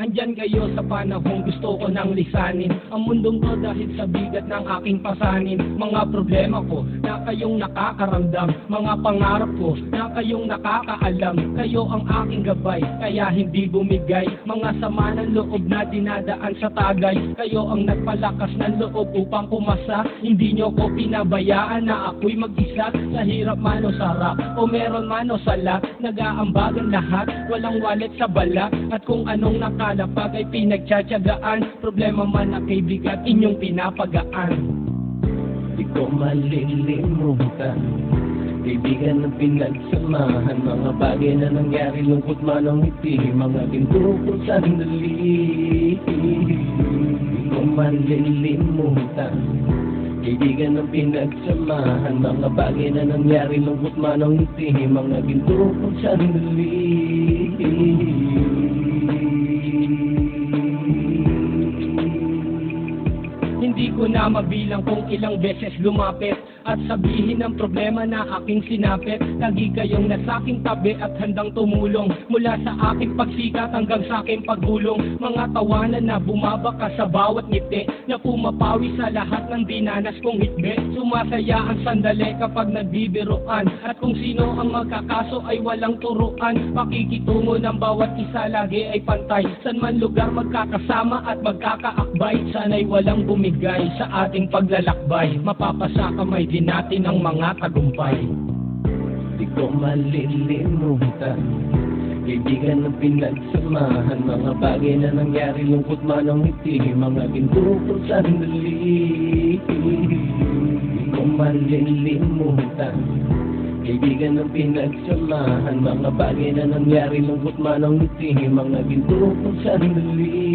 andyan kayo sa panahong gusto ko nang lisanin ang mundong to dahil sa bigat ng aking pasanin. Mga problema ko na kayong nakakaramdam, mga pangarap ko na kayong nakakaalam. Kayo ang aking gabay, kaya hindi bumigay. Mga sama ng loob na dinadaan sa tagay, kayo ang nagpalakas ng loob upang pumasa. Hindi nyo ko pinabayaan na ako'y mag-isa. Sa hirap man o sarap, o meron man o sala, nag-aambagan lahat, walang walit sa bala. At kung anong nakalapag ay pinagtsatsagaan, problema man na kay bigat inyong pinapagaan. Di ko malilimutan, kaibigan ng pinagsamahan, mga bagay na nangyari, lungkot man ang ngiti, mga ginto kung sandali. Di ko malilimutan, kaibigan ng pinagsamahan, mga bagay na nangyari, lungkot man ang ngiti, mga ginto kung sandali. Hindi ko na mabilang kung ilang beses lumapit at sabihin ang problema na aking sinapit. Lagi kayong nasa aking tabi at handang tumulong, mula sa aking pagsikat hanggang sa aking paggulong. Mga tawanan na bumabaka sa bawat ngiti, na pumapawi sa lahat ng dinanas kong hitbit. Sumasaya ang sandali kapag nagbibiruan, at kung sino ang magkakaso ay walang turuan. Pakikitungo ng bawat isa lagi ay pantay, san man lugar magkakasama at magkakaakbay. Sana'y walang bumigay sa ating paglalakbay, mapapasa kamay din natin ang mga tagumpay. Di ko malilimutan, kaibigan ng pinagsamahan, mga bagay na nangyari, lungkot man ang ngiti, mga ginto kung sandali. Di ko malilimutan, kaibigan ng pinagsamahan, mga bagay na nangyari, lungkot man ang ngiti, mga ginto kung sandali.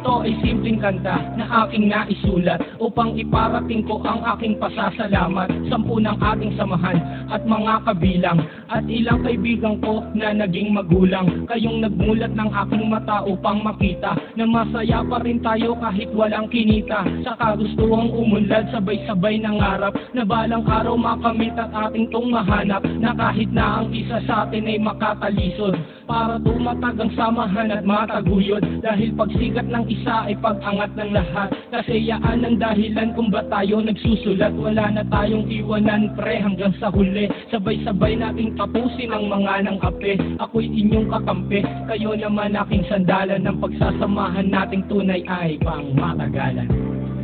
Ito ay simpleng kanta na aking naisulat upang iparating ko ang aking pasasalamat. 10 ng ating samahan at mga kabilang, at ilang kaibigan ko na naging magulang. Kayong nagmulat ng aking mata upang makita na masaya pa rin tayo kahit walang kinita. Sa kagustuhang umunlad, sabay-sabay nangarap na balang araw makamit at ating tong mahanap, na kahit na ang isa sa atin ay makatalisod, para tumatag ang samahan at mataguyod. Dahil pagsikat ng isa ay pag-angat ng lahat, kasi yaan ang dahilan kung ba tayo nagsusulat. Wala na tayong iwanan pre hanggang sa huli, sabay-sabay nating tapusin ang mga ng ape. Ako'y inyong kakampi, kayo naman aking sandalan, ng pagsasamahan nating tunay ay pang matagalan.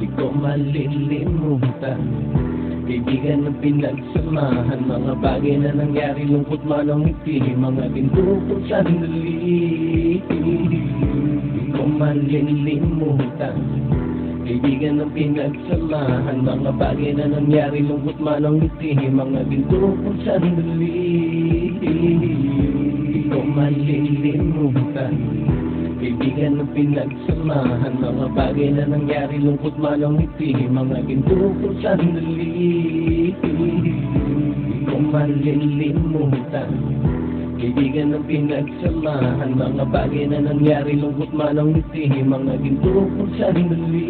Di ko malilimutan, kaibigan ng pinagsamahan, mga bagay na nangyari, lungkot man ang ngiti, mga ginto kung sandali. Di ko malilimutan, kaibigan ng pinagsamahan, mga bagay na nangyari, lungkot man ang ngiti, mga ginto kung sandali. Di ko malilimutan, kaibigan ng pinagsamahan, mga bagay na nangyari, lungkot man ang ngiti, mga ginto kung sandali. Di ko malilimutan, kaibigan ng pinagsamahan, mga bagay na nangyari, lungkot man ang ngiti, mga ginto kung sandali.